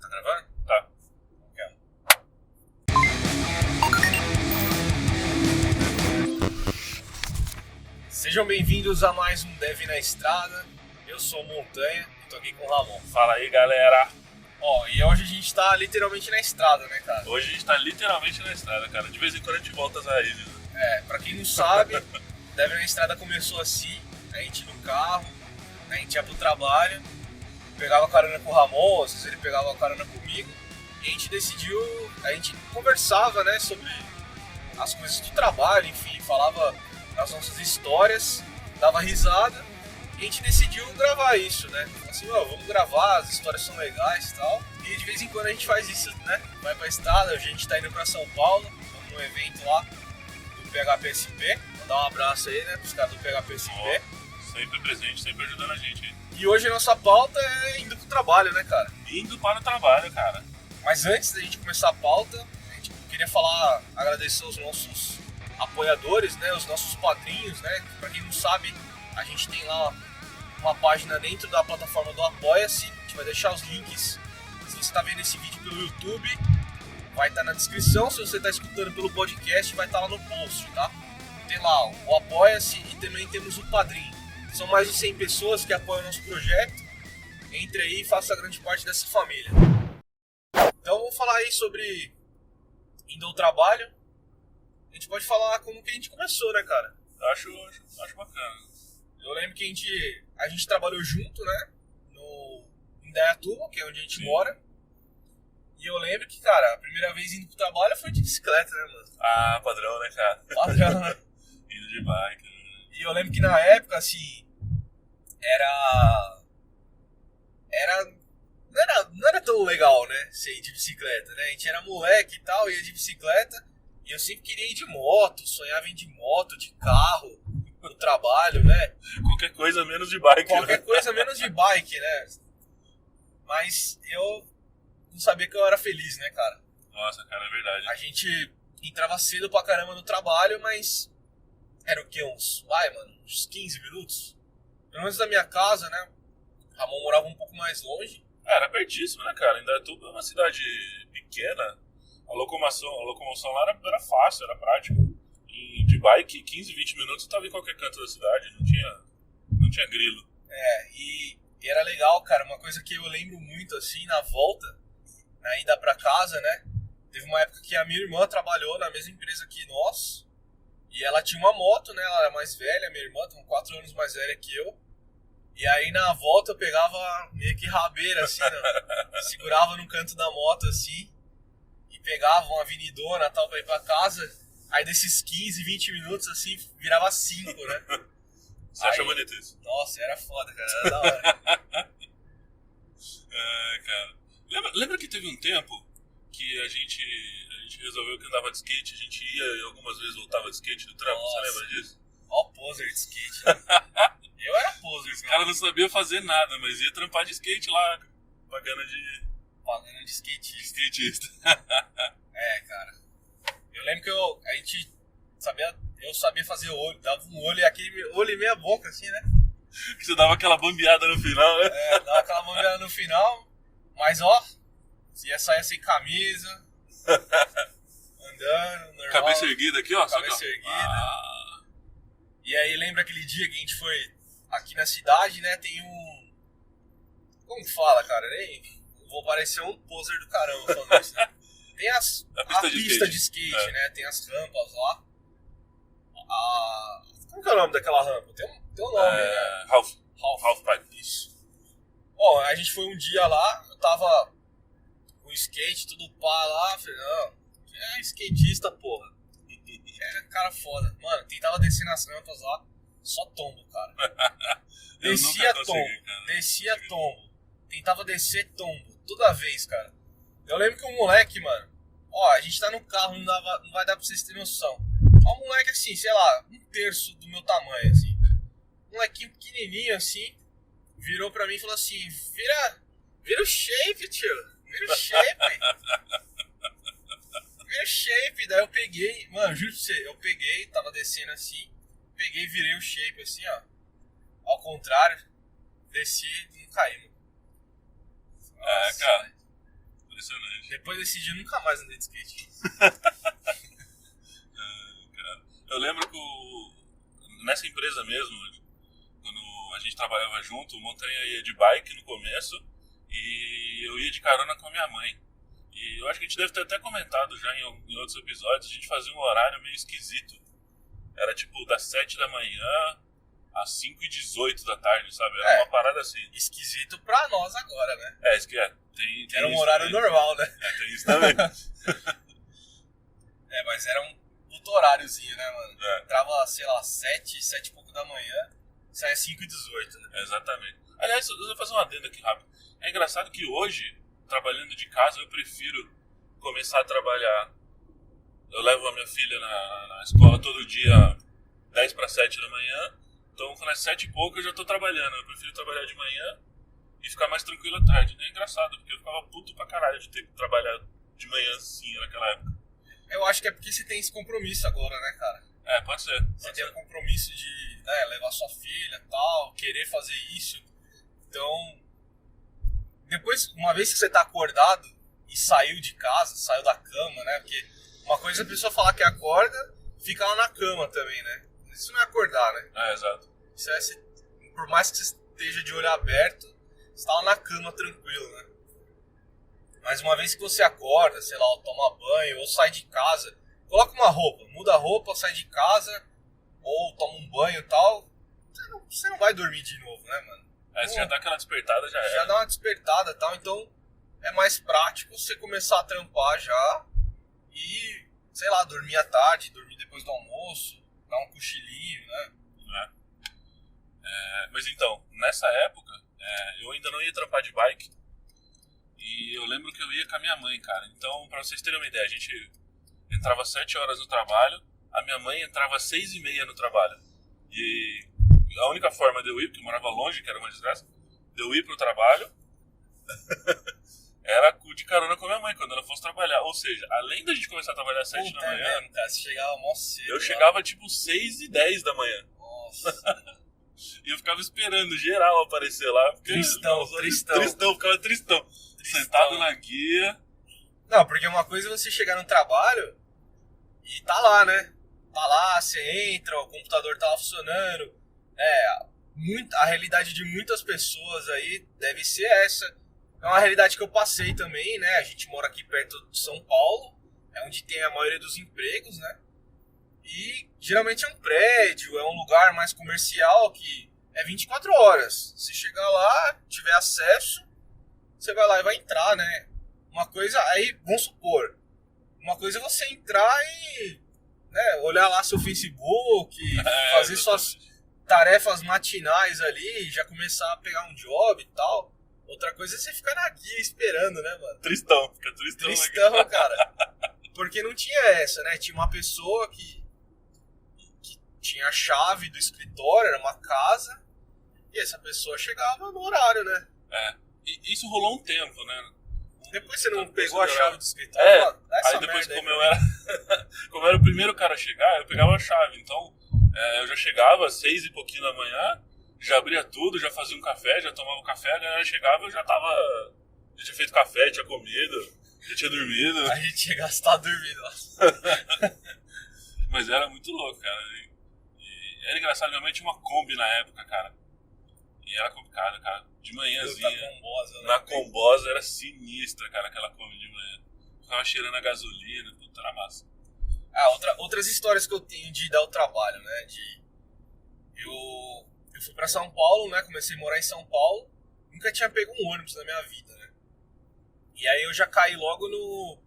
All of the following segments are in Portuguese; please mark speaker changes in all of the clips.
Speaker 1: Tá gravando?
Speaker 2: Tá.
Speaker 1: Ok. Sejam bem-vindos a mais um Dev na Estrada. Eu sou o Montanha e tô aqui com o Ramon.
Speaker 2: Fala aí, galera.
Speaker 1: Ó, e hoje a gente tá literalmente na estrada, né, cara?
Speaker 2: Hoje a gente tá literalmente na estrada, cara. De vez em quando a gente volta às raízes.
Speaker 1: Pra quem não sabe, Dev na Estrada começou assim, a gente no carro, a gente ia pro trabalho, pegava carona com o Ramon, às vezes ele pegava carona comigo, e a gente decidiu, a gente conversava, né, sobre as coisas do trabalho, enfim, falava as nossas histórias, dava risada, e a gente decidiu gravar isso, né? Assim, ó, vamos gravar, as histórias são legais e tal, e de vez em quando a gente faz isso, né? Vai pra estrada, a gente tá indo pra São Paulo, vamos num evento lá do PHPSP, mandar um abraço aí, né, pros caras do PHPSP.
Speaker 2: Sempre presente, sempre ajudando a gente aí.
Speaker 1: E hoje a nossa pauta é indo pro trabalho, né, cara?
Speaker 2: Indo para o trabalho, cara.
Speaker 1: Mas antes da gente começar a pauta, a gente queria agradecer os nossos apoiadores, né, os nossos padrinhos, né? Pra quem não sabe, a gente tem lá uma página dentro da plataforma do Apoia-se. A gente vai deixar os links. Se você está vendo esse vídeo pelo YouTube, vai estar na descrição. Se você está escutando pelo podcast, vai estar lá no post, tá? Tem lá o Apoia-se e também temos o Padrim. São mais de 100 pessoas que apoiam o nosso projeto. Entre aí e faça grande parte dessa família. Então vamos falar aí sobre indo ao trabalho. A gente pode falar como que a gente começou, né, cara?
Speaker 2: Acho bacana.
Speaker 1: Eu lembro que a gente trabalhou junto, né? Em Indaiatuba, que é onde a gente mora. E eu lembro que, cara, a primeira vez indo pro trabalho foi de bicicleta, né, mano?
Speaker 2: Ah, padrão, né, cara?
Speaker 1: Padrão, né?
Speaker 2: Indo de bike.
Speaker 1: E eu lembro que na época, assim, não era tão legal, né, ser de bicicleta, né? A gente era moleque e tal, ia de bicicleta, e eu sempre queria ir de moto, sonhava em ir de moto, de carro, no trabalho, né?
Speaker 2: Qualquer coisa menos de bike.
Speaker 1: Qualquer
Speaker 2: né?
Speaker 1: coisa menos de bike, né? Mas eu não sabia que eu era feliz, né, cara?
Speaker 2: Nossa, cara, é verdade.
Speaker 1: A gente entrava cedo pra caramba no trabalho, mas era o quê? Uns 15 minutos? Pelo menos da minha casa, né? Ramon morava um pouco mais longe.
Speaker 2: Era pertíssimo, né, cara? Indaiatuba é uma cidade pequena. A locomoção lá era fácil, era prática. E de bike, 15, 20 minutos eu tava em qualquer canto da cidade. Não tinha grilo.
Speaker 1: E era legal, cara. Uma coisa que eu lembro muito, assim, na volta, na ida pra casa, né? Teve uma época que a minha irmã trabalhou na mesma empresa que nós. E ela tinha uma moto, né? Ela era mais velha, minha irmã, tem 4 anos mais velha que eu. E aí na volta eu pegava meio que rabeira, assim, né? Segurava no canto da moto, assim, e pegava uma avenidona, tal, pra ir pra casa. Aí desses 15, 20 minutos, assim, virava 5, né?
Speaker 2: Você acha bonito isso?
Speaker 1: Nossa, era foda, cara, era da hora.
Speaker 2: Cara. Lembra que teve um tempo que a gente resolveu que andava de skate, a gente ia e algumas vezes voltava de skate do trampo,
Speaker 1: Nossa.
Speaker 2: você lembra disso?
Speaker 1: Ó, poser de skate, né? Eu era poser,
Speaker 2: Os caras não sabiam fazer nada, mas ia trampar de skate lá, pagando de
Speaker 1: skatista.
Speaker 2: skatista.
Speaker 1: Cara. Eu lembro que eu sabia fazer olho, dava um olho e aquele olho e meia boca, assim, né?
Speaker 2: Que você dava aquela bambeada no final, né?
Speaker 1: Dava aquela bambeada no final, mas ó, ia sair sem camisa, andando, normal.
Speaker 2: Cabeça erguida aqui, ó.
Speaker 1: Cabeça erguida. E aí lembra aquele dia que a gente foi aqui na cidade, né? Tem um... Como fala, cara? Nem vou parecer um poser do caramba falando isso, né? Tem a pista de skate, né? Tem as rampas lá. Como que é o nome daquela rampa? Tem um nome, né?
Speaker 2: Half pipe.
Speaker 1: Isso. Ó, a gente foi um dia lá, eu tava com skate, tudo pá lá. Falei, não, é skatista, porra. É cara foda. Mano, tentava descer nas rampas lá, só tombo, cara. Descia tombo. Tentava descer tombo. Toda vez, cara. Eu lembro que um moleque, mano, ó, a gente tá no carro, não vai dar pra vocês terem noção. Ó, um moleque assim, sei lá, 1/3 do meu tamanho, assim. Um molequinho pequenininho, assim, virou pra mim e falou assim, vira o shape, tio. Vira o shape. Vira o shape. Daí eu peguei, mano, juro pra você, tava descendo assim, peguei e virei o shape, assim, ó. Ao contrário, desci e não caí, mano.
Speaker 2: Nossa, cara.
Speaker 1: Depois desse dia, eu nunca mais andei de skate.
Speaker 2: Cara. Eu lembro que nessa empresa mesmo, quando a gente trabalhava junto, o Montanha ia de bike no começo e eu ia de carona com a minha mãe. E eu acho que a gente deve ter até comentado já em outros episódios, a gente fazia um horário meio esquisito. Era tipo das 7 da manhã às 5h18 da tarde, sabe? Era uma parada assim.
Speaker 1: Esquisito pra nós agora, né?
Speaker 2: Isso que é. Tem
Speaker 1: era um
Speaker 2: isso
Speaker 1: horário
Speaker 2: também.
Speaker 1: normal, né?
Speaker 2: Tem isso também.
Speaker 1: Mas era um puto horáriozinho, né, mano?
Speaker 2: É.
Speaker 1: Entrava, sei lá, 7 e pouco da manhã, saia 5h18, né?
Speaker 2: Exatamente. Aliás, eu vou fazer uma adenda aqui rápido. É engraçado que hoje, trabalhando de casa, eu prefiro começar a trabalhar. Eu levo a minha filha na escola todo dia 10 para 7 da manhã. Então, quando é 7 e pouco, eu já tô trabalhando. Eu prefiro trabalhar de manhã e ficar mais tranquilo à tarde. É engraçado, porque eu ficava puto pra caralho de ter que trabalhar de manhã assim naquela época.
Speaker 1: Eu acho que é porque você tem esse compromisso agora, né, cara?
Speaker 2: Pode ser.
Speaker 1: Você tem um compromisso de levar sua filha e tal, querer fazer isso. Então, depois, uma vez que você tá acordado e saiu de casa, saiu da cama, né? Porque uma coisa é a pessoa falar que acorda, fica lá na cama também, né? Isso não é acordar, né?
Speaker 2: Exato.
Speaker 1: Isso é, por mais que você esteja de olho aberto, você tá lá na cama tranquilo, né? Mas uma vez que você acorda, sei lá, ou toma banho, ou sai de casa, coloca uma roupa, muda a roupa, sai de casa, ou toma um banho e tal, você não vai dormir de novo, né, mano?
Speaker 2: Você já dá aquela despertada, já
Speaker 1: Já dá uma despertada e tal, então é mais prático você começar a trampar já e, sei lá, dormir à tarde, dormir depois do almoço, dar um cochilinho, né?
Speaker 2: Mas então, nessa época, eu ainda não ia trampar de bike. E eu lembro que eu ia com a minha mãe, cara. Então, pra vocês terem uma ideia, a gente entrava 7 horas no trabalho, a minha mãe entrava 6h30 no trabalho. E a única forma de eu ir, porque eu morava longe, que era uma desgraça, de eu ir pro trabalho, era de carona com a minha mãe, quando ela fosse trabalhar. Ou seja, além da gente começar a trabalhar às 7 da manhã,
Speaker 1: mesmo, cara, você chegava mó cedo.
Speaker 2: eu chegava tipo 6h10 da manhã.
Speaker 1: Nossa.
Speaker 2: E eu ficava esperando geral aparecer lá. Porque,
Speaker 1: Tristão.
Speaker 2: Ficava tristão. Sentado na guia.
Speaker 1: Não, porque uma coisa é você chegar no trabalho e tá lá, né? Tá lá, você entra, o computador tá lá funcionando. A realidade de muitas pessoas aí deve ser essa. É uma realidade que eu passei também, né? A gente mora aqui perto de São Paulo, é onde tem a maioria dos empregos, né? E geralmente é um prédio, é um lugar mais comercial que é 24 horas. Se chegar lá, tiver acesso, você vai lá e vai entrar, né? Uma coisa, aí, vamos supor, uma coisa é você entrar e olhar lá seu Facebook, fazer suas tarefas matinais ali, já começar a pegar um job e tal. Outra coisa é você ficar na guia esperando, né, mano?
Speaker 2: Fica tristão.
Speaker 1: Tristão, cara. Porque não tinha essa, né? Tinha uma pessoa que tinha a chave do escritório, era uma casa, e essa pessoa chegava no horário, né?
Speaker 2: E isso rolou um tempo, né?
Speaker 1: Depois você não pegou a chave do escritório?
Speaker 2: Aí depois, como eu era o primeiro cara a chegar, eu pegava a chave. Então, eu já chegava às 6 e pouquinho da manhã, já abria tudo, já fazia um café, já tomava um café, a galera chegava, eu já tinha feito café, tinha comido, já tinha dormido.
Speaker 1: A gente ia gastar dormindo lá.
Speaker 2: Mas era muito louco, cara. E era engraçado, minha mãe tinha uma Kombi na época, cara. E era complicado, cara. De manhãzinha. Na Combosa era sinistra, cara, aquela Kombi de manhã. Ficava cheirando a gasolina, tudo era massa.
Speaker 1: Outras histórias que eu tenho de dar o trabalho, né? Eu fui pra São Paulo, né? Comecei a morar em São Paulo. Nunca tinha pego um ônibus na minha vida, né? E aí eu já caí logo no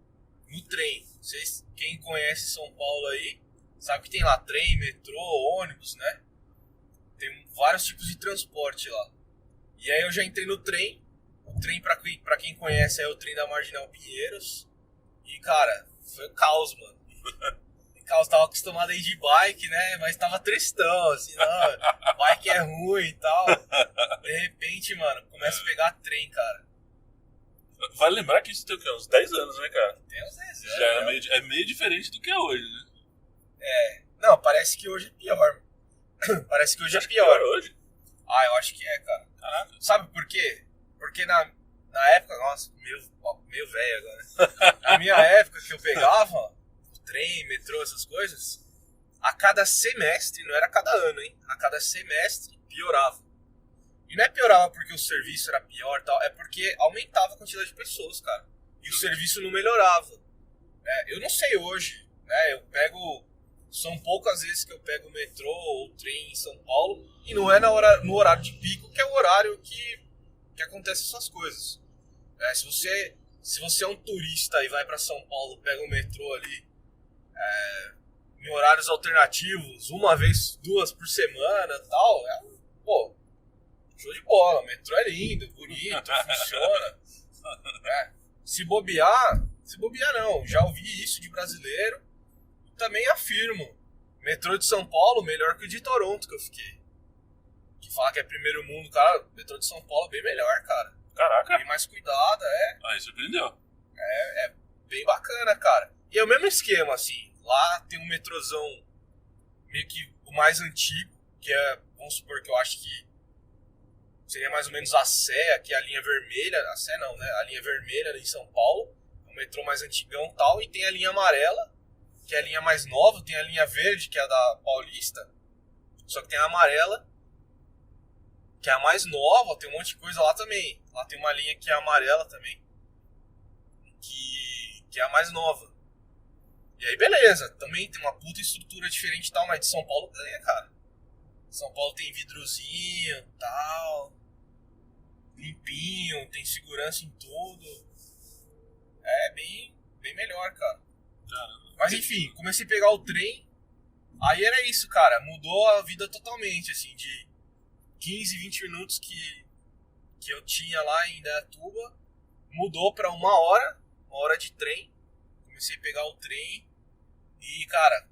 Speaker 1: trem. Vocês, quem conhece São Paulo aí, sabe que tem lá trem, metrô, ônibus, né? Tem vários tipos de transporte lá. E aí eu já entrei no trem. O trem, pra quem conhece, é o trem da Marginal Pinheiros. E, cara, foi o caos, mano. O caos, tava acostumado a ir de bike, né? Mas tava tristão, assim, não, bike é ruim e tal. De repente, mano, começa a pegar trem, cara.
Speaker 2: Vale lembrar que isso tem o quê? Uns 10 anos, né, cara?
Speaker 1: Tem uns 10 anos.
Speaker 2: Já é meio diferente do que é hoje, né?
Speaker 1: Não, parece que hoje é pior. Parece que hoje é pior.
Speaker 2: Hoje?
Speaker 1: Eu acho que é, cara.
Speaker 2: Caraca.
Speaker 1: Sabe por quê? Porque na época, nossa, meio velho agora. Na minha época que eu pegava o trem, metrô, essas coisas, a cada semestre, não era cada ano, hein? A cada semestre piorava. E não é piorava porque o serviço era pior e tal, é porque aumentava a quantidade de pessoas, cara. E o serviço não melhorava. Eu não sei hoje, né? Eu pego... São poucas vezes que eu pego o metrô ou o trem em São Paulo e não é no horário de pico, que é o horário que acontecem essas coisas. Se você é um turista e vai para São Paulo, pega o metrô ali em horários alternativos, uma vez, 2 por semana e tal, pô, show de bola, o metrô é lindo, bonito, funciona. Se bobear não, já ouvi isso de brasileiro. Também afirmo, metrô de São Paulo melhor que o de Toronto que eu fiquei. Que fala que é primeiro mundo, cara, o metrô de São Paulo é bem melhor, cara.
Speaker 2: Caraca.
Speaker 1: Bem mais cuidado,
Speaker 2: Aí surpreendeu.
Speaker 1: É bem bacana, cara. E é o mesmo esquema, assim, lá tem um metrôzão meio que o mais antigo, que é, vamos supor que eu acho que seria mais ou menos a Sé, que é a linha vermelha, a Sé não, né, a linha vermelha ali em São Paulo, é um metrô mais antigão e tal, e tem a linha amarela, que é a linha mais nova, tem a linha verde, que é a da Paulista, só que tem a amarela, que é a mais nova, tem um monte de coisa lá também. Lá tem uma linha que é amarela também, que é a mais nova. E aí beleza, também tem uma puta estrutura diferente e tal, mas de São Paulo ganha, cara. São Paulo tem vidrozinho e tal, limpinho, tem segurança em tudo. É bem melhor, cara. Mas enfim, comecei a pegar o trem, aí era isso, cara, mudou a vida totalmente, assim, de 15, 20 minutos que eu tinha lá em Indaiatuba, mudou pra uma hora de trem, comecei a pegar o trem, e cara,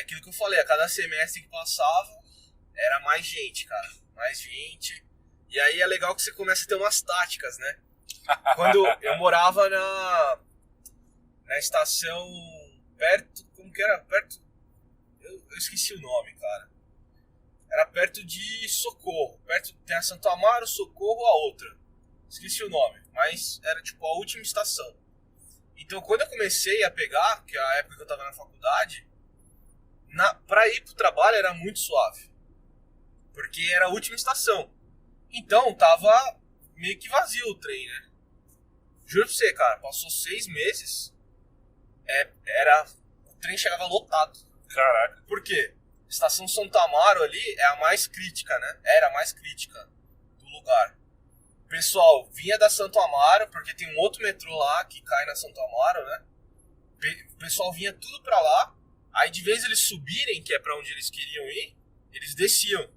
Speaker 1: aquilo que eu falei, a cada semestre que passava, era mais gente, cara, mais gente, e aí é legal que você começa a ter umas táticas, né? Quando eu morava na estação perto, como que era? Perto, eu esqueci o nome, cara. Era perto de Socorro, tem a Santo Amaro, Socorro, a outra. Esqueci o nome, mas era tipo a última estação. Então quando eu comecei a pegar, que é a época que eu tava na faculdade, pra ir pro trabalho era muito suave. Porque era a última estação. Então tava meio que vazio o trem, né? Juro pra você, cara, passou 6 meses, o trem chegava lotado.
Speaker 2: Caraca.
Speaker 1: Por quê? Estação Santo Amaro ali é a mais crítica, né? Era a mais crítica do lugar. O pessoal vinha da Santo Amaro, porque tem um outro metrô lá que cai na Santo Amaro, né? O pessoal vinha tudo pra lá. Aí de vez eles subirem, que é pra onde eles queriam ir, eles desciam.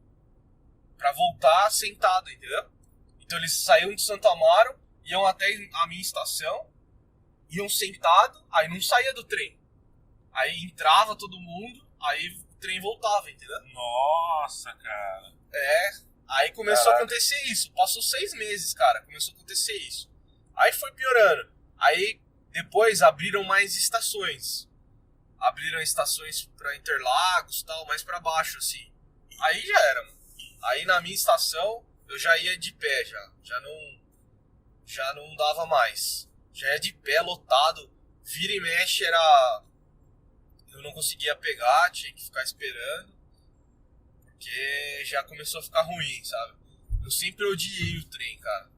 Speaker 1: Pra voltar sentado, entendeu? Então eles saíam de Santo Amaro, iam até a minha estação, iam sentado, aí não saía do trem. Aí entrava todo mundo, aí o trem voltava, entendeu?
Speaker 2: Nossa, cara.
Speaker 1: Aí começou a acontecer isso. Passou 6 meses, cara, começou a acontecer isso. Aí foi piorando. Aí depois abriram mais estações. Abriram estações pra Interlagos e tal, mais pra baixo, assim. Aí já era, mano. Aí na minha estação eu já ia de pé, já não dava mais. Já ia de pé, lotado. Vira e mexe eu não conseguia pegar, tinha que ficar esperando. Porque já começou a ficar ruim, sabe? Eu sempre odiei o trem, cara.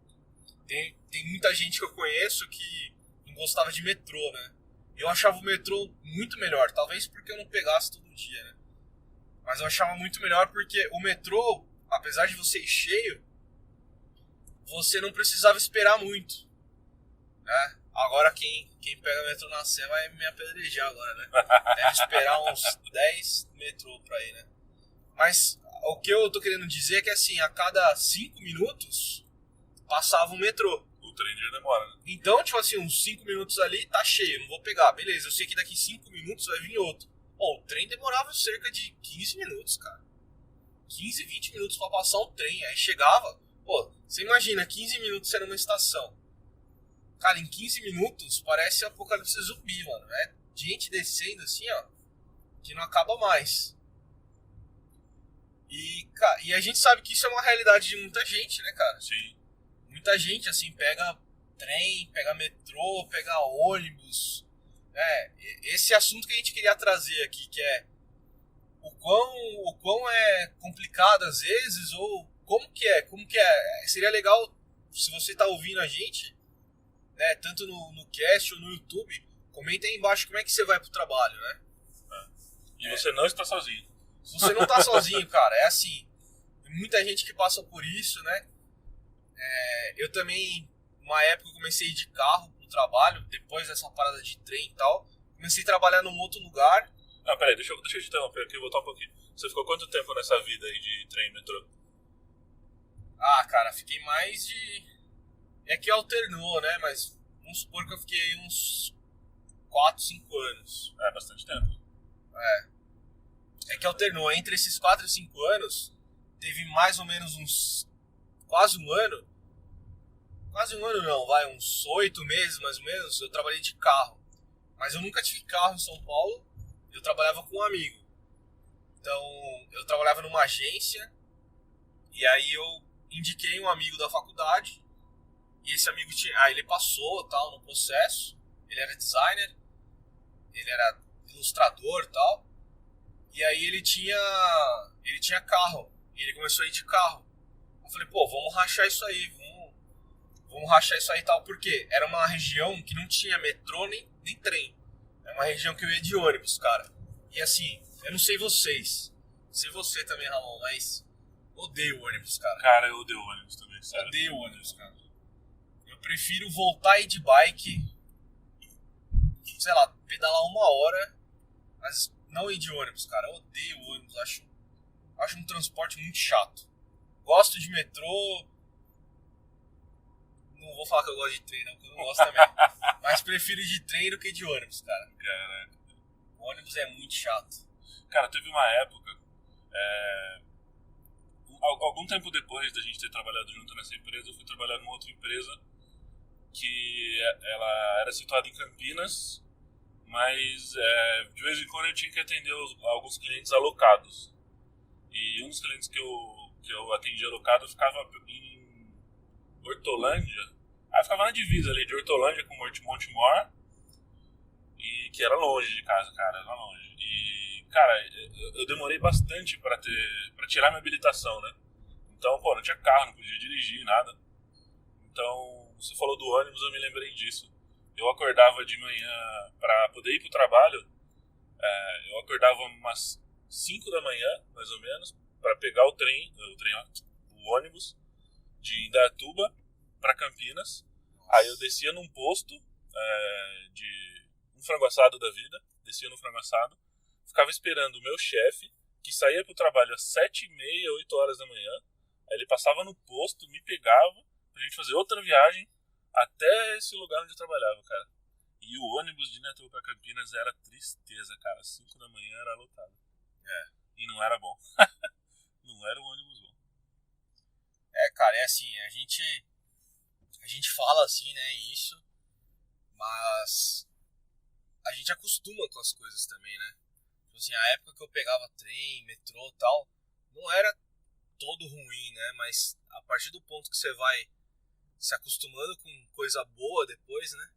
Speaker 1: Tem muita gente que eu conheço que não gostava de metrô, né? Eu achava o metrô muito melhor. Talvez porque eu não pegasse todo dia, né? Mas eu achava muito melhor porque o metrô, apesar de você ir cheio, você não precisava esperar muito, né? Agora quem pega metrô na Sé vai me apedrejar agora, né? Deve esperar uns 10 metrô pra ir, né? Mas o que eu tô querendo dizer é que assim, a cada 5 minutos passava um metrô.
Speaker 2: O trem já demora, né?
Speaker 1: Então, tipo assim, uns 5 minutos ali tá cheio, não vou pegar. Beleza, eu sei que daqui 5 minutos vai vir outro. O trem demorava cerca de 15 minutos, cara. 15, 20 minutos pra passar um trem. Aí chegava, você imagina, 15 minutos sendo uma estação. Cara, em 15 minutos parece Apocalipse Zumbi, mano. É gente descendo assim, ó, que não acaba mais. E a gente sabe que isso é uma realidade de muita gente, né, cara?
Speaker 2: Sim.
Speaker 1: Muita gente, assim, pega trem, pegar metrô, pegar ônibus. Esse assunto que a gente queria trazer aqui, que é o quão é complicado às vezes, ou como que é. Seria legal, se você tá ouvindo a gente, né, tanto no cast ou no YouTube, comenta aí embaixo como é que você vai pro trabalho, né?
Speaker 2: E você não está sozinho.
Speaker 1: Você não tá sozinho, cara, é assim, tem muita gente que passa por isso, né? Eu também, uma época eu comecei a ir de carro pro trabalho, depois dessa parada de trem e tal, comecei a trabalhar num outro lugar.
Speaker 2: Não, peraí, deixa eu te interromper aqui e voltar um pouquinho. Você ficou quanto tempo nessa vida aí de trem e metrô?
Speaker 1: Ah, cara, fiquei mais de... É que alternou, né? Mas vamos supor que eu fiquei uns 4, 5 anos.
Speaker 2: É, bastante tempo.
Speaker 1: É que alternou. Entre esses 4 e 5 anos, teve mais ou menos uns... Quase um ano. Quase um ano não, vai, uns 8 meses mais ou menos, eu trabalhei de carro. Mas eu nunca tive carro em São Paulo, eu trabalhava com um amigo. Então, eu trabalhava numa agência, e aí eu indiquei um amigo da faculdade, e esse amigo ele passou tal no processo, ele era designer, ele era ilustrador e tal, e aí ele tinha carro, e ele começou a ir de carro. Eu falei, pô, vamos rachar isso aí, vamos rachar isso aí e tal, porque era uma região que não tinha metrô nem trem, é uma região que eu ia de ônibus, cara, e assim, eu não sei vocês, sei você também, Ramon, mas odeio ônibus, cara.
Speaker 2: Cara, eu odeio ônibus também, sério.
Speaker 1: Odeio ônibus, cara. Eu prefiro voltar a ir de bike, sei lá, pedalar 1 hora, mas não ir de ônibus, cara. Eu odeio ônibus, acho um transporte muito chato. Gosto de metrô, não vou falar que eu gosto de trem, não, porque eu não gosto também. Mas prefiro ir de trem do que de ônibus, cara.
Speaker 2: Caraca.
Speaker 1: O ônibus é muito chato.
Speaker 2: Cara, teve uma época, algum tempo depois da gente ter trabalhado junto nessa empresa, eu fui trabalhar numa outra empresa que ela era situada em Campinas, mas de vez em quando eu tinha que atender alguns clientes alocados. E um dos clientes que eu atendia alocado ficava em Hortolândia. Ficava na divisa ali de Hortolândia com Montemor, e que era longe de casa, cara, era longe. E, cara, eu demorei bastante pra tirar minha habilitação, né? Então, pô, não tinha carro, não podia dirigir, nada. Então, você falou do ônibus, eu me lembrei disso. Eu acordava de manhã pra poder ir pro trabalho, eu acordava umas 5 da manhã, mais ou menos, pra pegar o ônibus de Indaiatuba pra Campinas. Aí eu descia num posto de um frango assado da vida, descia no frango assado, ficava esperando o meu chefe, que saía pro trabalho às 7h30, 8 horas da manhã. Aí ele passava no posto, me pegava pra gente fazer outra viagem até esse lugar onde eu trabalhava, cara. E o ônibus de Indaiatuba pra Campinas era tristeza, cara. 5 da manhã era lotado. E não era bom. Não era um ônibus bom.
Speaker 1: Cara, é assim, a gente fala assim, né, isso, mas a gente acostuma com as coisas também, né? Tipo assim, a época que eu pegava trem, metrô e tal, não era todo ruim, né? Mas a partir do ponto que você vai se acostumando com coisa boa depois, né?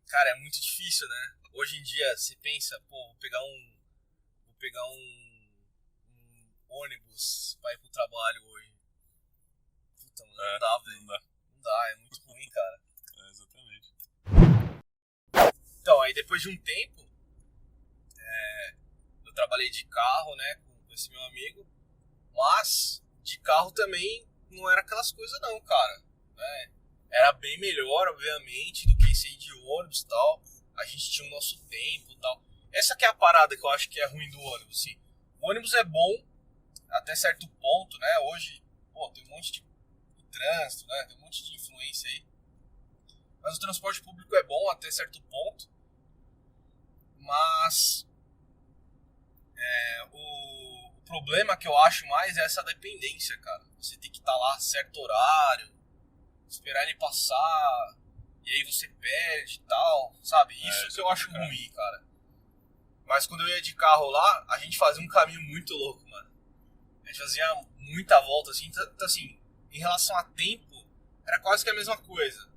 Speaker 1: Cara, é muito difícil, né? Hoje em dia você pensa, pô, vou pegar um ônibus pra ir pro trabalho hoje. Puta, mano, não dá, velho. Não dá, é muito ruim, cara.
Speaker 2: Exatamente.
Speaker 1: Então, aí depois de um tempo, eu trabalhei de carro, né, com esse meu amigo, mas de carro também não era aquelas coisas não, cara. Né? Era bem melhor, obviamente, do que ir de ônibus e tal. A gente tinha o nosso tempo e tal. Essa que é a parada que eu acho que é ruim do ônibus, assim. O ônibus é bom até certo ponto, né? Hoje, pô, tem um monte de trânsito, né? Tem um monte de influência aí. Mas o transporte público é bom até certo ponto. Mas o problema que eu acho mais é essa dependência, cara. Você tem que estar lá a certo horário, esperar ele passar, e aí você perde e tal, sabe? Isso que eu acho ruim, cara. Mas quando eu ia de carro lá, a gente fazia um caminho muito louco, mano. A gente fazia muita volta, assim. Então, assim, em relação a tempo, era quase que a mesma coisa.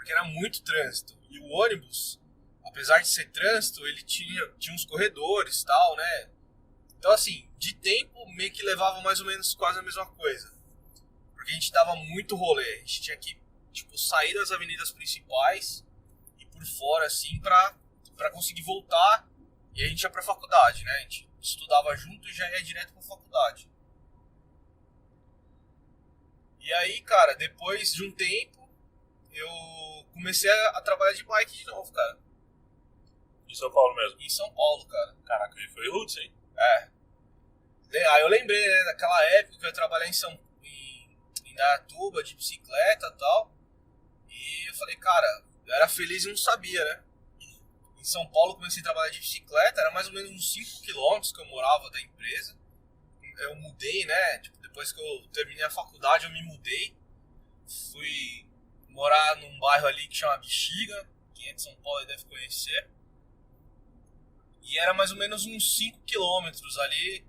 Speaker 1: porque era muito trânsito. E o ônibus, apesar de ser trânsito, ele tinha uns corredores e tal, né? Então, assim, de tempo meio que levava mais ou menos quase a mesma coisa. Porque a gente dava muito rolê. A gente tinha que, tipo, sair das avenidas principais e por fora, assim, pra conseguir voltar. E a gente ia pra faculdade, né? A gente estudava junto e já ia direto pra faculdade. E aí, cara, depois de um tempo, eu comecei a trabalhar de bike de novo, cara.
Speaker 2: Em São Paulo mesmo?
Speaker 1: Em São Paulo, cara.
Speaker 2: Caraca, aí foi roots, hein?
Speaker 1: É. Aí eu lembrei, né, daquela época que eu ia trabalhar em Indaiatuba, de bicicleta e tal. E eu falei, cara, eu era feliz e não sabia, né? Em São Paulo eu comecei a trabalhar de bicicleta, era mais ou menos uns 5 quilômetros que eu morava da empresa. Eu mudei, né? Tipo, depois que eu terminei a faculdade, eu me mudei. Fui morar num bairro ali que chama Bexiga. Quem é de São Paulo deve conhecer. E era mais ou menos uns 5 quilômetros ali.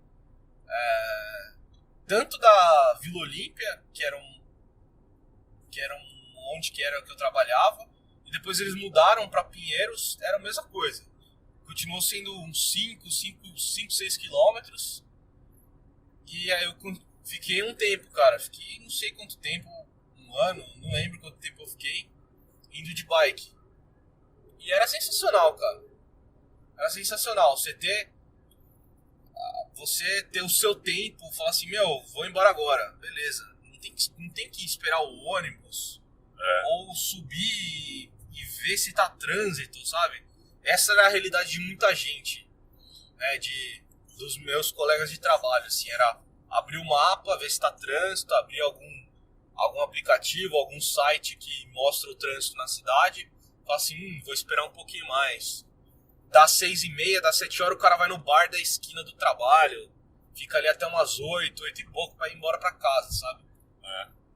Speaker 1: Tanto da Vila Olímpia, que era onde que era que eu trabalhava. E depois eles mudaram para Pinheiros, era a mesma coisa. Continuou sendo uns 5, 6 quilômetros. E aí eu fiquei um tempo, cara. Fiquei não sei quanto tempo, um ano, não lembro quanto tempo eu fiquei, indo de bike. E era sensacional, cara. Era sensacional. Você ter o seu tempo, falar assim, meu, vou embora agora. Beleza. Não tem que esperar o ônibus. Ou subir e ver se tá trânsito, sabe? Essa era a realidade de muita gente, né? Dos meus colegas de trabalho, assim, era abrir o mapa, ver se tá trânsito, abrir algum aplicativo, algum site que mostra o trânsito na cidade, falar assim, vou esperar um pouquinho mais. Das 6h30, das 7h, o cara vai no bar da esquina do trabalho, fica ali até umas 8 e pouco pra ir embora pra casa, sabe?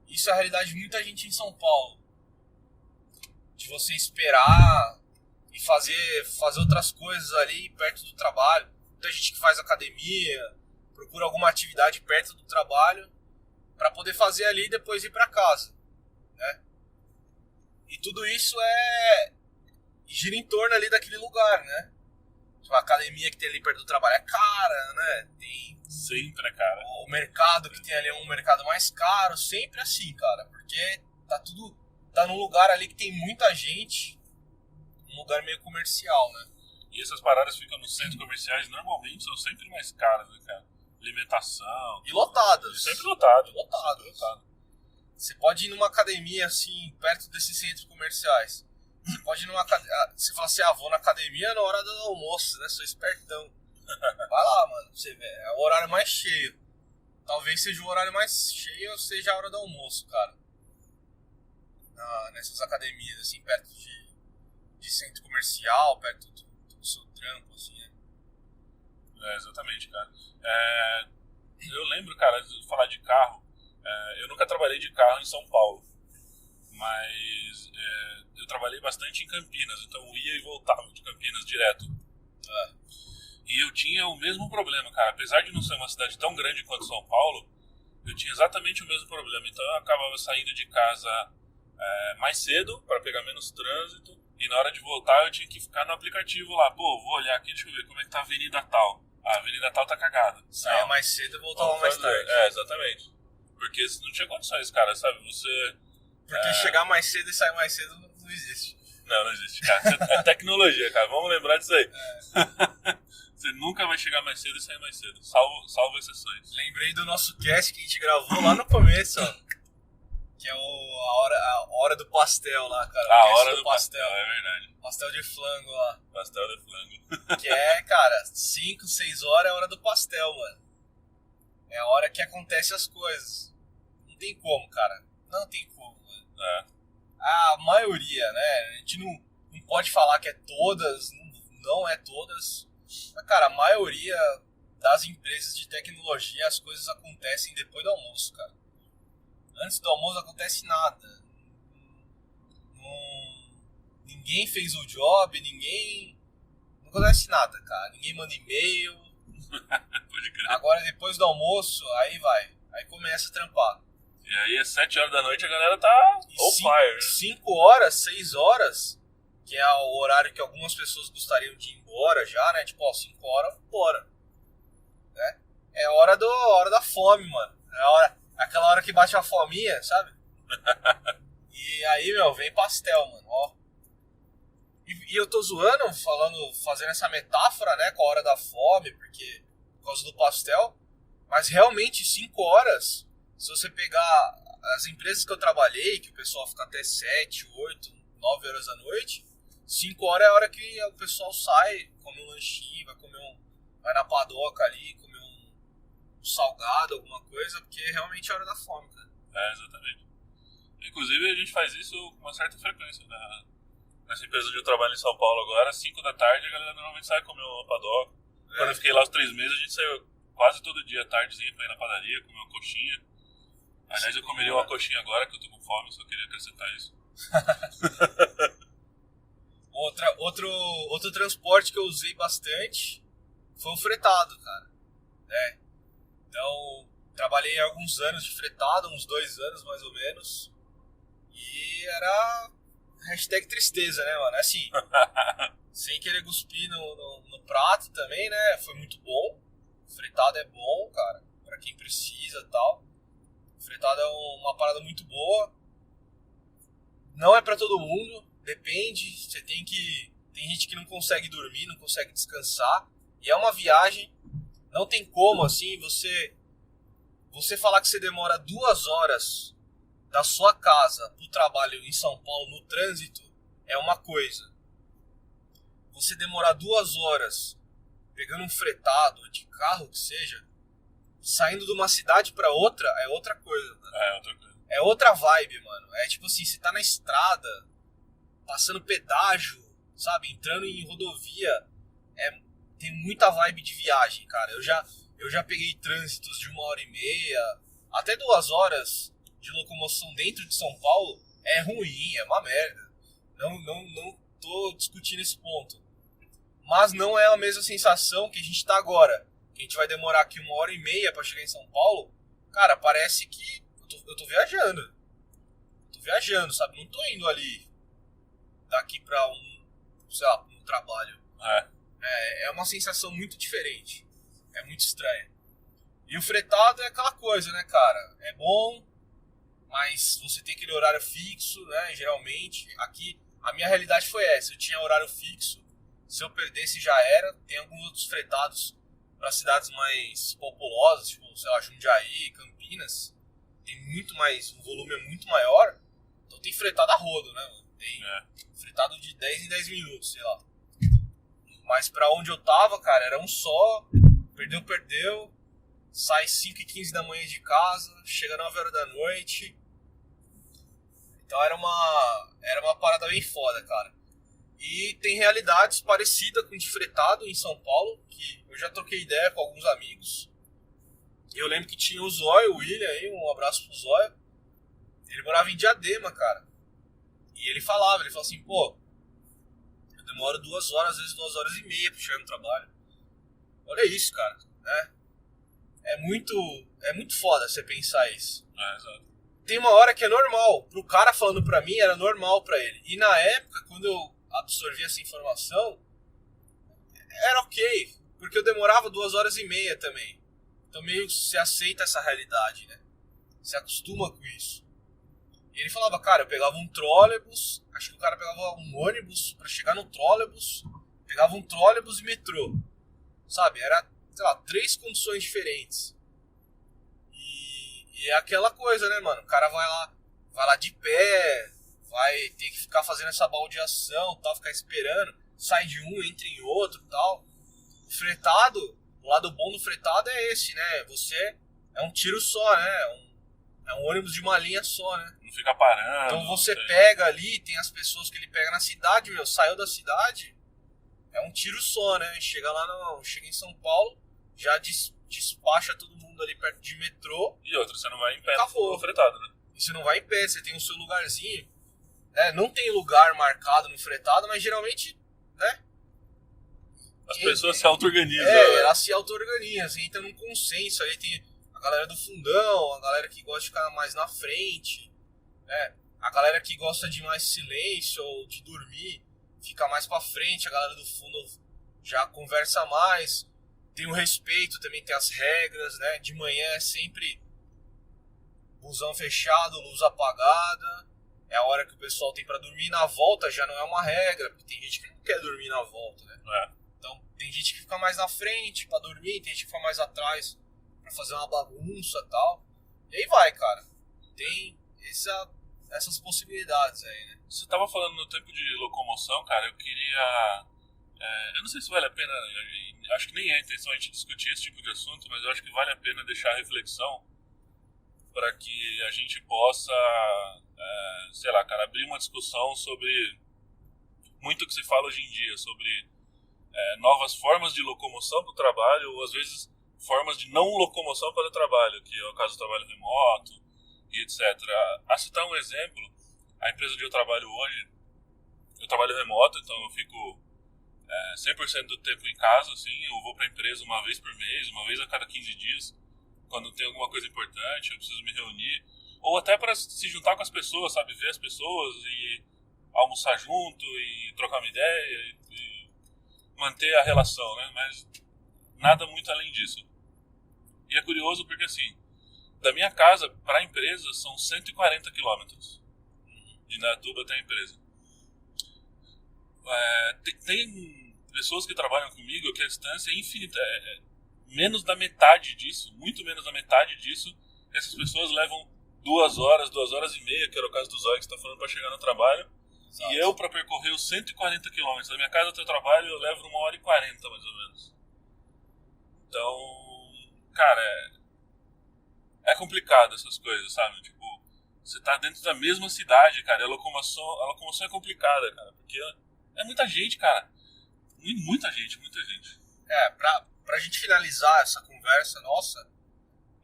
Speaker 1: Isso é a realidade de muita gente em São Paulo. De você esperar e fazer outras coisas ali perto do trabalho. Muita gente que faz academia, procura alguma atividade perto do trabalho para poder fazer ali e depois ir para casa, né? E tudo isso gira em torno ali daquele lugar, né? A academia que tem ali perto do trabalho é cara, né? Tem
Speaker 2: sempre é cara.
Speaker 1: O mercado que tem ali é um mercado mais caro, sempre assim, cara, porque tá num lugar ali que tem muita gente, um lugar meio comercial, né?
Speaker 2: E essas paradas ficam nos centros comerciais, normalmente são sempre mais caras, né, cara? Alimentação.
Speaker 1: E lotadas.
Speaker 2: Sempre lotado.
Speaker 1: Lotado. Você pode ir numa academia, assim, perto desses centros comerciais. Você pode ir numa academia. Você fala assim, vou na academia na hora do almoço, né? Sou espertão. Vai lá, mano, pra você ver. É o horário mais cheio. Talvez seja o horário mais cheio ou seja a hora do almoço, cara. Nessas academias, assim, perto de centro comercial, perto do seu trampo, assim, né?
Speaker 2: Exatamente, cara. Eu lembro, cara, de falar de carro. Eu nunca trabalhei de carro em São Paulo. Mas eu trabalhei bastante em Campinas, então eu ia e voltava de Campinas direto. E eu tinha o mesmo problema, cara. Apesar de não ser uma cidade tão grande quanto São Paulo, eu tinha exatamente o mesmo problema. Então eu acabava saindo de casa mais cedo para pegar menos trânsito. E na hora de voltar eu tinha que ficar no aplicativo lá. Pô, vou olhar aqui, deixa eu ver como é que tá a Avenida Tal. A Avenida Tal tá cagada.
Speaker 1: Saia mais cedo e voltava mais tarde.
Speaker 2: Exatamente. Porque não tinha condições, cara, sabe?
Speaker 1: Porque chegar mais cedo e sair mais cedo não existe.
Speaker 2: Não existe, cara. É tecnologia, cara. Vamos lembrar disso aí. Você nunca vai chegar mais cedo e sair mais cedo. Salvo exceções.
Speaker 1: Lembrei do nosso cast que a gente gravou lá no começo, ó. Que é a hora do pastel lá, cara.
Speaker 2: A hora do pastel, é verdade.
Speaker 1: Pastel de flango lá.
Speaker 2: Pastel de flango.
Speaker 1: Que cara, 5, 6 horas é a hora do pastel, mano. É a hora que acontecem as coisas. Não tem como, cara. Não tem como, mano. A maioria, né? A gente não pode falar que é todas, não é todas. Mas, cara, a maioria das empresas de tecnologia, as coisas acontecem depois do almoço, cara. Antes do almoço não acontece nada. Ninguém fez o job, não acontece nada, cara. Ninguém manda e-mail.
Speaker 2: Pode crer.
Speaker 1: Agora, depois do almoço, aí começa a trampar.
Speaker 2: E aí, às 7 horas da noite, a galera tá on fire.
Speaker 1: 5 horas, 6 horas, que é o horário que algumas pessoas gostariam de ir embora já, né? Tipo, ó, 5 horas, bora. Né? É a hora da fome, mano. Aquela hora que bate a fominha, sabe? E aí, meu, vem pastel, mano, ó. E eu tô zoando, fazendo essa metáfora, né, com a hora da fome, porque por causa do pastel, mas realmente 5 horas, se você pegar as empresas que eu trabalhei, que o pessoal fica até 7, 8, 9 horas da noite, 5 horas é a hora que o pessoal sai, come um lanchinho, vai na padoca ali, comer um salgado, alguma coisa, porque realmente é a hora da fome, cara.
Speaker 2: É, exatamente. Inclusive, a gente faz isso com uma certa frequência, né? Nessa empresa onde eu trabalho em São Paulo agora, 5 da tarde, a galera normalmente sai comer uma padoca. Quando eu fiquei lá os 3 meses, a gente saiu quase todo dia, tardezinha, pra ir na padaria, comer uma coxinha. Aliás, eu comeria uma coxinha agora, que eu tô com fome, só queria acrescentar isso.
Speaker 1: Outro transporte que eu usei bastante foi o fretado, cara. É. Então, trabalhei alguns anos de fretado, uns 2 anos mais ou menos. E era hashtag tristeza, né, mano? Assim, sem querer cuspir no prato também, né? Foi muito bom. Fretado é bom, cara, pra quem precisa e tal. Fretado é uma parada muito boa. Não é pra todo mundo, depende. Tem gente que não consegue dormir, não consegue descansar. E é uma viagem, não tem como, assim, você falar que você demora 2 horas da sua casa pro trabalho em São Paulo no trânsito é uma coisa. Você demorar 2 horas pegando um fretado de carro que seja, saindo de uma cidade pra outra é outra coisa, mano.
Speaker 2: É outra coisa.
Speaker 1: É outra vibe, mano. É tipo assim, você tá na estrada, passando pedágio, sabe? Entrando em rodovia. Tem muita vibe de viagem, cara. Eu já peguei trânsitos de 1h30, até 2 horas de locomoção dentro de São Paulo. É ruim, é uma merda. Não tô discutindo esse ponto. Mas não é a mesma sensação que a gente tá agora. Que a gente vai demorar aqui 1h30 pra chegar em São Paulo. Cara, parece que eu tô viajando. Tô viajando, sabe? Não tô indo ali daqui pra um trabalho. É uma sensação muito diferente. É muito estranha. E o fretado é aquela coisa, né, cara? É bom, mas você tem aquele horário fixo, né? Geralmente, aqui, a minha realidade foi essa. Eu tinha horário fixo. Se eu perdesse, já era. Tem alguns outros fretados para cidades mais populosas, tipo, sei lá, Jundiaí, Campinas. Tem muito mais, o volume é muito maior. Então tem fretado a rodo, né, mano? Tem fretado de 10 em 10 minutos, sei lá. Mas pra onde eu tava, cara, era um só. Perdeu. Sai 5h15 da manhã de casa, chega 9 horas da noite. Então era uma parada bem foda, cara. E tem realidades parecidas com de fretado em São Paulo, que eu já troquei ideia com alguns amigos. Eu lembro que tinha o Zóio, o William aí, um abraço pro Zóio. Ele morava em Diadema, cara. E ele falava assim, pô, eu demoro 2 horas, às vezes 2h30 pra chegar no trabalho. Olha isso, cara, né? É muito foda você pensar isso.
Speaker 2: Exato.
Speaker 1: Tem uma hora que é normal. Pro cara falando pra mim, era normal pra ele. E na época, quando eu absorvi essa informação, era ok. Porque eu demorava 2h30 também. Então meio que você aceita essa realidade, né? Você acostuma com isso. E ele falava, cara, eu pegava um trólebus, acho que o cara pegava um ônibus pra chegar no trólebus, pegava um trólebus e metrô. Sabe? Era, sei lá, 3 condições diferentes. E é aquela coisa, né, mano? O cara vai lá de pé, vai ter que ficar fazendo essa baldeação, tal, ficar esperando, sai de um, entra em outro, tal. Fretado, o lado bom do fretado é esse, né? Você é um tiro só, né? É um ônibus de uma linha só, né?
Speaker 2: Não fica parando.
Speaker 1: Então você pega ali, tem as pessoas que ele pega na cidade, saiu da cidade, é um tiro só, né? Chega em São Paulo, já despacha todo mundo ali perto de metrô.
Speaker 2: E outra, você não vai em pé
Speaker 1: no
Speaker 2: fretado, né?
Speaker 1: E você não vai em pé, você tem o seu lugarzinho. Né? Não tem lugar marcado no fretado, mas geralmente, né?
Speaker 2: As pessoas se auto-organizam.
Speaker 1: Elas se auto-organizam, você entra num consenso, aí tem a galera do fundão, a galera que gosta de ficar mais na frente, né? A galera que gosta de mais silêncio ou de dormir fica mais pra frente, a galera do fundo já conversa mais. Tem o respeito, também tem as regras, né? De manhã é sempre busão fechado, luz apagada. É a hora que o pessoal tem pra dormir. Na volta já não é uma regra, porque tem gente que não quer dormir na volta, né? Então tem gente que fica mais na frente pra dormir, tem gente que fica mais atrás pra fazer uma bagunça e tal. E aí vai, cara. Tem essas possibilidades aí, né?
Speaker 2: Você tava falando no tempo de locomoção, cara, eu queria... eu não sei se vale a pena, acho que nem é a intenção a gente discutir esse tipo de assunto, mas eu acho que vale a pena deixar a reflexão para que a gente possa, sei lá, cara, abrir uma discussão sobre muito que se fala hoje em dia, sobre novas formas de locomoção para o trabalho, ou às vezes formas de não locomoção para o trabalho, que é o caso do trabalho remoto e etc. A citar um exemplo, a empresa onde eu trabalho hoje, eu trabalho remoto, então eu fico 100% do tempo em casa, assim, eu vou para a empresa uma vez por mês, uma vez a cada 15 dias, quando tem alguma coisa importante, eu preciso me reunir, ou até para se juntar com as pessoas, sabe, ver as pessoas e almoçar junto e trocar uma ideia e manter a relação, né, mas nada muito além disso. E é curioso porque, assim, da minha casa para a empresa são 140 quilômetros, de Indaiatuba até a empresa. Tem pessoas que trabalham comigo que a distância é infinita, menos da metade disso, muito menos da metade disso, essas pessoas levam 2 horas e meia, que era o caso do Zóio que você está falando, para chegar no trabalho. Exato. E eu, para percorrer os 140 quilômetros da minha casa até o trabalho, eu levo 1h40 mais ou menos. Então, cara, é complicado essas coisas, sabe? Tipo, você tá dentro da mesma cidade, cara, a locomoção é complicada, cara, porque é muita gente, cara. Muita gente.
Speaker 1: Pra gente finalizar essa conversa nossa,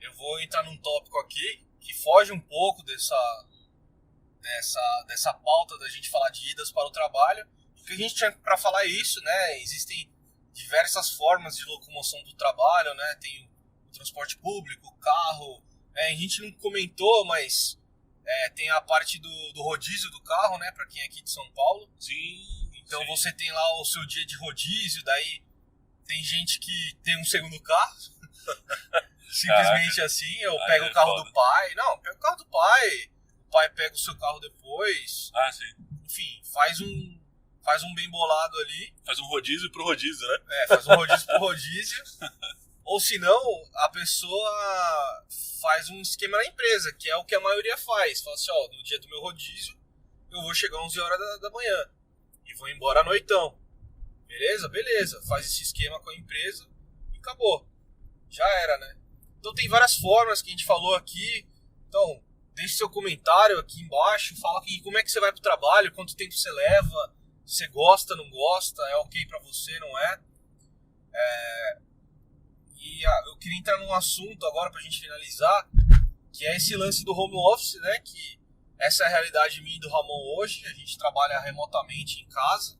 Speaker 1: eu vou entrar num tópico aqui que foge um pouco dessa pauta da gente falar de idas para o trabalho, porque a gente tinha para falar isso, né? Existem diversas formas de locomoção do trabalho, né? Tem o transporte público, o carro, a gente não comentou, mas tem a parte do rodízio do carro, né? Para quem é aqui de São Paulo.
Speaker 2: Sim.
Speaker 1: Então você tem lá o seu dia de rodízio, daí tem gente que tem um segundo carro, simplesmente Caraca. Assim, eu pego o carro do pai, não, pego o carro do pai, o pai pega o seu carro depois,
Speaker 2: sim.
Speaker 1: Enfim, faz um bem bolado ali.
Speaker 2: Faz um rodízio pro rodízio, né?
Speaker 1: Faz um rodízio pro rodízio, ou senão a pessoa faz um esquema na empresa, que é o que a maioria faz, fala assim, no dia do meu rodízio eu vou chegar às 11 horas da manhã. E vou embora à noitão. Beleza. Faz esse esquema com a empresa e acabou. Já era, né? Então tem várias formas que a gente falou aqui. Então, deixe seu comentário aqui embaixo. Fala aqui como é que você vai pro trabalho, quanto tempo você leva, se você gosta, não gosta, é ok pra você, não é? Eu queria entrar num assunto agora pra gente finalizar, que é esse lance do home office, né? Que essa é a realidade minha e do Ramon hoje. A gente trabalha remotamente em casa.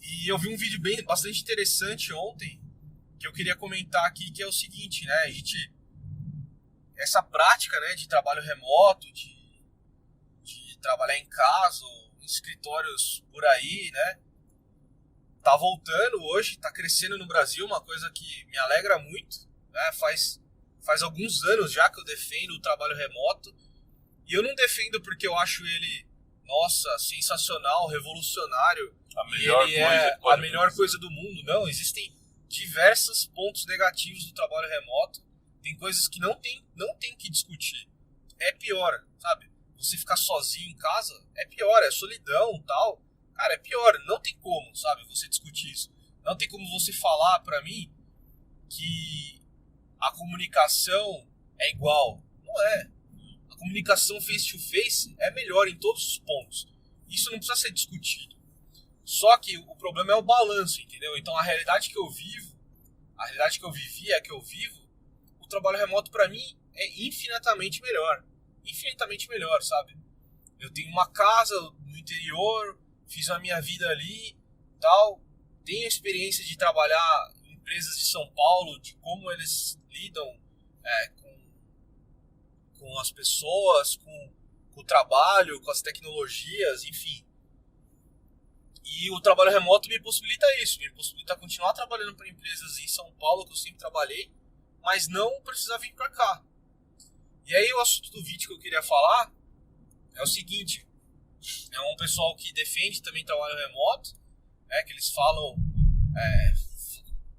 Speaker 1: E eu vi um vídeo bastante interessante ontem, que eu queria comentar aqui, que é o seguinte, né? Essa prática, né, de trabalho remoto, de trabalhar em casa, ou em escritórios por aí, né? Tá voltando hoje, tá crescendo no Brasil, uma coisa que me alegra muito, né? Faz alguns anos já que eu defendo o trabalho remoto. E eu não defendo porque eu acho ele, nossa, sensacional, revolucionário. A melhor coisa do mundo. Não, existem diversos pontos negativos do trabalho remoto. Tem coisas que não tem que discutir. É pior, sabe? Você ficar sozinho em casa é pior, é solidão, tal. Cara, é pior, não tem como, sabe, você discutir isso. Não tem como você falar pra mim que a comunicação é igual. Não é. A comunicação face-to-face é melhor em todos os pontos. Isso não precisa ser discutido. Só que o problema é o balanço, entendeu? Então a realidade que eu vivo, a realidade que eu vivi, a que eu vivo, o trabalho remoto pra mim é infinitamente melhor. Infinitamente melhor, sabe? Eu tenho uma casa no interior, fiz a minha vida ali, tal. Tenho experiência de trabalhar em empresas de São Paulo, de como eles lidam com com as pessoas, com o trabalho, com as tecnologias, enfim. E o trabalho remoto me possibilita isso, me possibilita continuar trabalhando para empresas em São Paulo, que eu sempre trabalhei, mas não precisar vir para cá. E aí o assunto do vídeo que eu queria falar é o seguinte, é um pessoal que defende também trabalho remoto, que eles falam,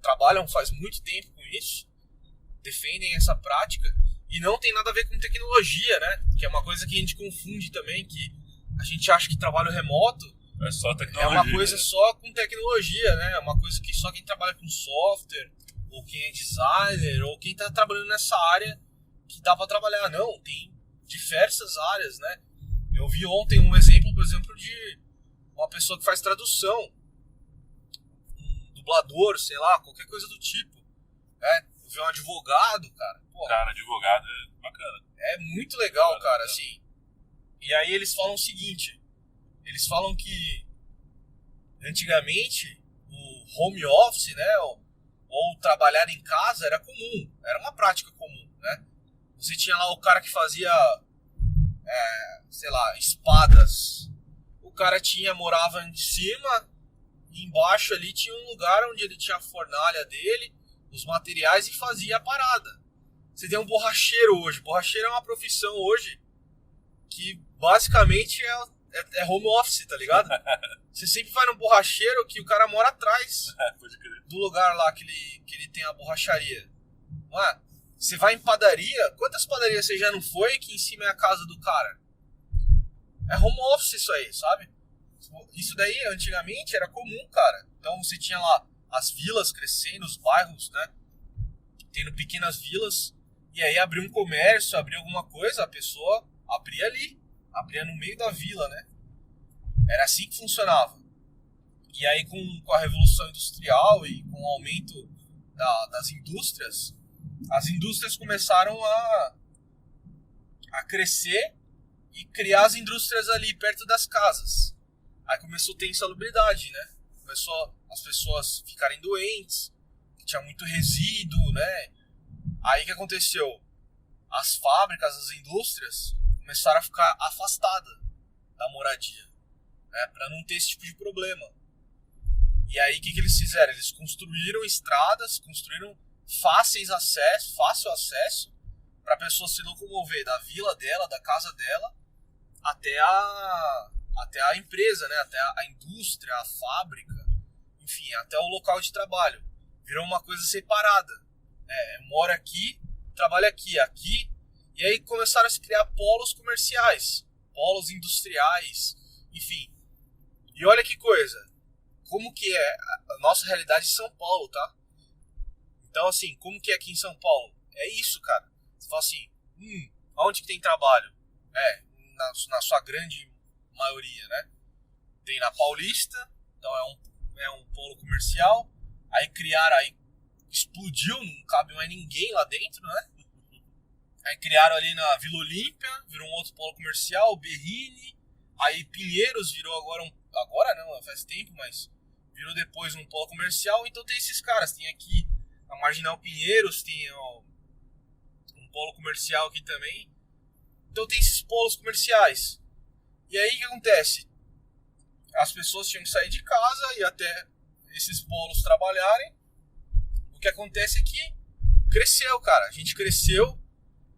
Speaker 1: trabalham faz muito tempo com isso, defendem essa prática, e não tem nada a ver com tecnologia, né? Que é uma coisa que a gente confunde também, que a gente acha que trabalho remoto
Speaker 2: é só tecnologia.
Speaker 1: É uma coisa só com tecnologia, né? É uma coisa que só quem trabalha com software, ou quem é designer, ou quem está trabalhando nessa área que dá para trabalhar. Não, tem diversas áreas, né? Eu vi ontem um exemplo, por exemplo, de uma pessoa que faz tradução, um dublador, sei lá, qualquer coisa do tipo. Eu vi um advogado, cara. Pô,
Speaker 2: cara, advogado é bacana.
Speaker 1: É muito legal, cara, assim. E aí eles falam o seguinte, eles falam que antigamente o home office, né, ou trabalhar em casa era comum, era uma prática comum, né? Você tinha lá o cara que fazia, sei lá, espadas. O cara morava em cima, e embaixo ali tinha um lugar onde ele tinha a fornalha dele, os materiais e fazia a parada. Você tem um borracheiro hoje. Borracheiro é uma profissão hoje que basicamente é home office, tá ligado? Você sempre vai no borracheiro que o cara mora atrás do lugar lá que ele tem a borracharia. Não é? Você vai em padaria, quantas padarias você já não foi que em cima é a casa do cara? É home office isso aí, sabe? Isso daí antigamente era comum, cara. Então você tinha lá as vilas crescendo, os bairros, né? Tendo pequenas vilas. E aí abria um comércio, abria alguma coisa, a pessoa abria ali. Abria no meio da vila, né? Era assim que funcionava. E aí com a Revolução Industrial e com o aumento das indústrias, as indústrias começaram a crescer e criar as indústrias ali perto das casas. Aí começou a ter insalubridade, né? Começou as pessoas ficarem doentes, tinha muito resíduo, né? Aí o que aconteceu? As fábricas, as indústrias começaram a ficar afastadas da moradia, né? Para não ter esse tipo de problema. E aí o que eles fizeram? Eles construíram estradas, construíram fácil acesso para a pessoa se locomover da vila dela, da casa dela, até a empresa, né? Até a indústria, a fábrica, enfim, até o local de trabalho. Virou uma coisa separada. Mora aqui, trabalha aqui. E aí começaram a se criar polos comerciais, polos industriais, enfim. E olha que coisa, como que é a nossa realidade em São Paulo, tá? Então assim, como que é aqui em São Paulo? É isso, cara. Você fala assim, aonde que tem trabalho? Na sua grande maioria, né? Tem na Paulista, então é um polo comercial. Aí explodiu, não cabe mais ninguém lá dentro, né? Aí criaram ali na Vila Olímpia, virou um outro polo comercial, Berrini. Aí Pinheiros virou agora não, faz tempo, mas virou depois um polo comercial. Então tem esses caras, tem aqui a Marginal Pinheiros, tem um polo comercial aqui também. Então tem esses polos comerciais. E aí o que acontece? As pessoas tinham que sair de casa e até esses polos trabalharem. O que acontece é que cresceu, cara. A gente cresceu,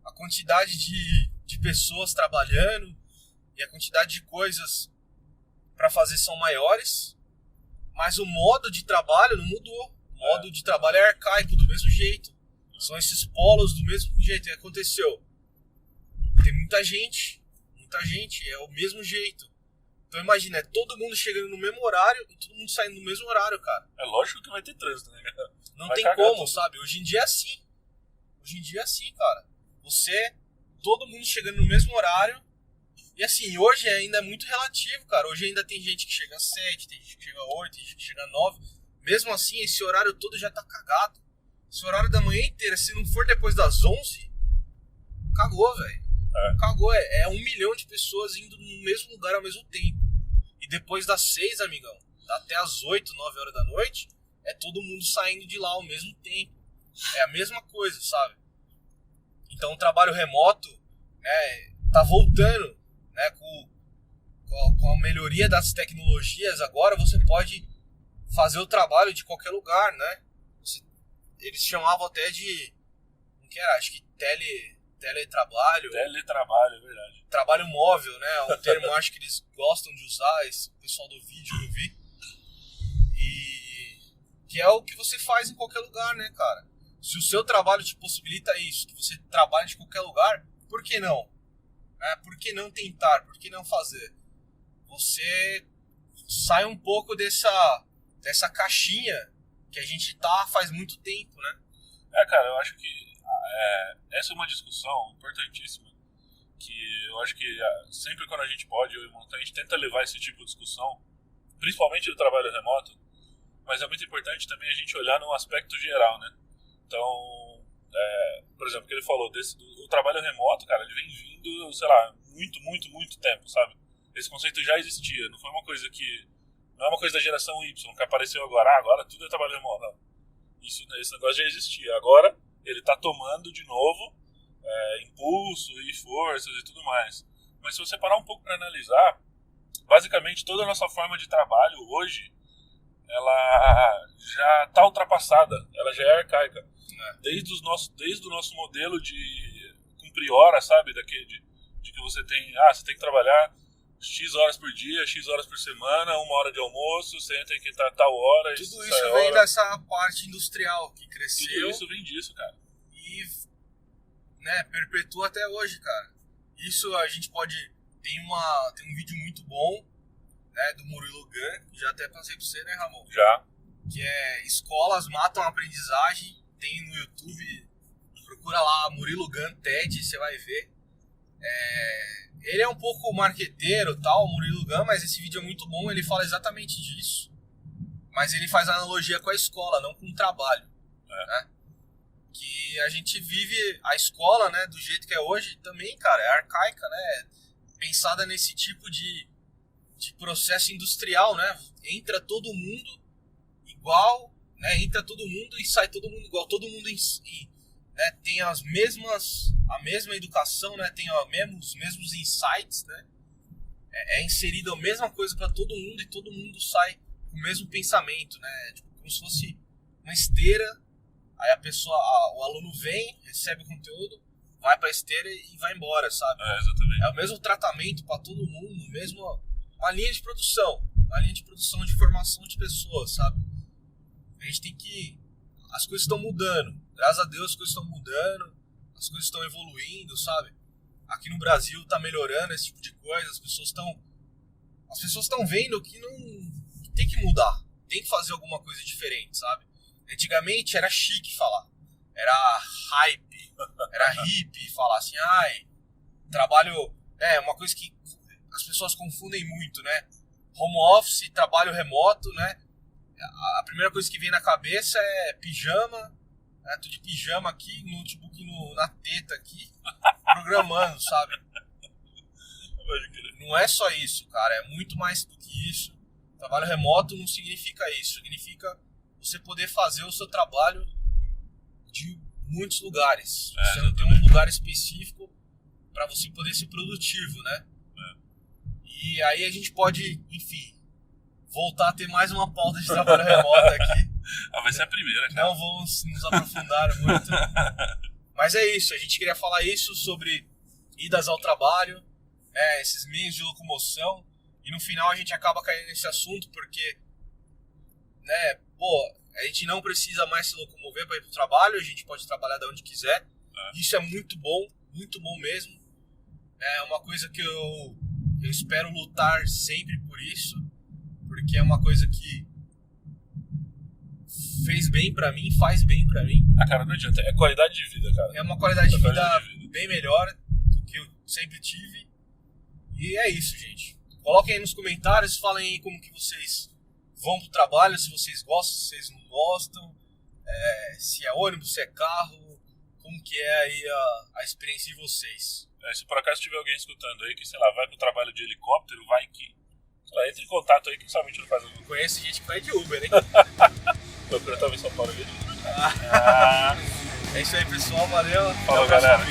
Speaker 1: a quantidade de pessoas trabalhando e a quantidade de coisas para fazer são maiores, mas o modo de trabalho não mudou. O modo de trabalho é arcaico, do mesmo jeito. São esses polos do mesmo jeito. O que aconteceu? Tem muita gente, é o mesmo jeito. Então imagina, é todo mundo chegando no mesmo horário e todo mundo saindo no mesmo horário, cara.
Speaker 2: É lógico que vai ter trânsito, né?
Speaker 1: Não tem como, sabe? Hoje em dia é assim. Hoje em dia é assim, cara. Todo mundo chegando no mesmo horário. E assim, hoje ainda é muito relativo, cara. Hoje ainda tem gente que chega às 7, tem gente que chega às 8, tem gente que chega às 9. Mesmo assim, esse horário todo já tá cagado. Esse horário da manhã inteira, se não for depois das 11, cagou, velho. Cagou, é 1 milhão de pessoas indo no mesmo lugar ao mesmo tempo. E depois das 6, amigão, até as 8, 9 horas da noite, é todo mundo saindo de lá ao mesmo tempo. É a mesma coisa, sabe? Então o trabalho remoto né, tá voltando, né, com a melhoria das tecnologias. Agora você pode fazer o trabalho de qualquer lugar, né? Eles chamavam até de, não que era, acho que teletrabalho.
Speaker 2: Teletrabalho, é verdade.
Speaker 1: Trabalho móvel, né? É um termo acho que eles gostam de usar, esse pessoal do vídeo eu vi. E que é o que você faz em qualquer lugar, né, cara? Se o seu trabalho te possibilita isso, que você trabalha de qualquer lugar, por que não? Por que não tentar? Por que não fazer? Você sai um pouco dessa caixinha que a gente tá faz muito tempo, né?
Speaker 2: Cara, eu acho que essa é uma discussão importantíssima, que eu acho que sempre quando a gente pode, eu e o Montan, a gente tenta levar esse tipo de discussão, principalmente do trabalho remoto, mas é muito importante também a gente olhar num aspecto geral, né? Então, por exemplo, o que ele falou, o trabalho remoto, cara, ele vem vindo, sei lá, muito tempo, sabe? Esse conceito já existia, não foi uma coisa que... Não é uma coisa da geração Y, que apareceu agora tudo é trabalho remoto. Não. Esse negócio já existia. Agora, ele está tomando de novo impulso e forças e tudo mais. Mas se você parar um pouco para analisar, basicamente toda a nossa forma de trabalho hoje, ela já está ultrapassada, ela já é arcaica. Desde o nosso modelo de cumprir hora, sabe? De que você tem que trabalhar X horas por dia, X horas por semana, 1 hora de almoço, você entra que tá tal hora.
Speaker 1: Tudo isso vem dessa parte industrial que cresceu.
Speaker 2: Tudo isso vem disso, cara.
Speaker 1: E, né, perpetua até hoje, cara. Isso a gente pode... Tem um vídeo muito bom, né, do Murilo Gun, que já até passei pra você, né, Ramon?
Speaker 2: Já.
Speaker 1: Que é Escolas Matam a Aprendizagem. Tem no YouTube, procura lá Murilo Gun TED, você vai ver. Ele é um pouco marqueteiro, tal, o Murilo Gun, mas esse vídeo é muito bom, ele fala exatamente disso. Mas ele faz analogia com a escola, não com o trabalho. Né? Que a gente vive a escola, né, do jeito que é hoje também, cara, é arcaica, né? Pensada nesse tipo de processo industrial, né? Entra todo mundo igual, né? Entra todo mundo e sai todo mundo igual, todo mundo né, tem a mesma educação, né, tem os mesmos insights, né, é inserida a mesma coisa para todo mundo e todo mundo sai com o mesmo pensamento, né, tipo, como se fosse uma esteira, aí o aluno vem, recebe o conteúdo, vai para a esteira e vai embora, sabe?
Speaker 2: Exatamente.
Speaker 1: É o mesmo tratamento para todo mundo, uma linha de produção de formação de pessoas, sabe? A gente tem que... As coisas estão mudando. Graças a Deus as coisas estão mudando, as coisas estão evoluindo, sabe? Aqui no Brasil está melhorando esse tipo de coisa, as pessoas estão vendo que que tem que mudar, tem que fazer alguma coisa diferente, sabe? Antigamente era chique falar, era hype, era hippie falar assim, trabalho... uma coisa que as pessoas confundem muito, né? Home office, trabalho remoto, né? A primeira coisa que vem na cabeça é pijama, né? Tô de pijama aqui, notebook na teta aqui, programando, sabe? Não é só isso, cara, é muito mais do que isso. Trabalho remoto não significa isso, significa você poder fazer o seu trabalho de muitos lugares. Você não tem um lugar específico para você poder ser produtivo, né? E aí a gente pode, enfim, voltar a ter mais uma pauta de trabalho remoto aqui.
Speaker 2: Vai ser a primeira, cara.
Speaker 1: Não vamos nos aprofundar muito. Mas é isso, a gente queria falar isso sobre idas ao trabalho, esses meios de locomoção. E no final a gente acaba caindo nesse assunto porque, né, a gente não precisa mais se locomover para ir para o trabalho, a gente pode trabalhar de onde quiser. Isso é muito bom mesmo. É uma coisa que eu espero lutar sempre por isso, porque é uma coisa que fez bem pra mim, faz bem pra mim.
Speaker 2: Cara, não adianta, é qualidade de vida, cara.
Speaker 1: É uma qualidade de vida bem melhor do que eu sempre tive. E é isso, gente. Coloquem aí nos comentários, falem aí como que vocês vão pro trabalho, se vocês gostam, se vocês não gostam, se é ônibus, se é carro, como que é aí a experiência de vocês.
Speaker 2: Se por acaso tiver alguém escutando aí que, sei lá, vai pro trabalho de helicóptero, vai que... Sei lá, entre em contato aí, que sabe a gente não faz alguma coisa.
Speaker 1: Conheço gente que vai de Uber, hein?
Speaker 2: Eu tava em São Paulo ali.
Speaker 1: É isso aí, pessoal. Valeu.
Speaker 2: Falou, galera.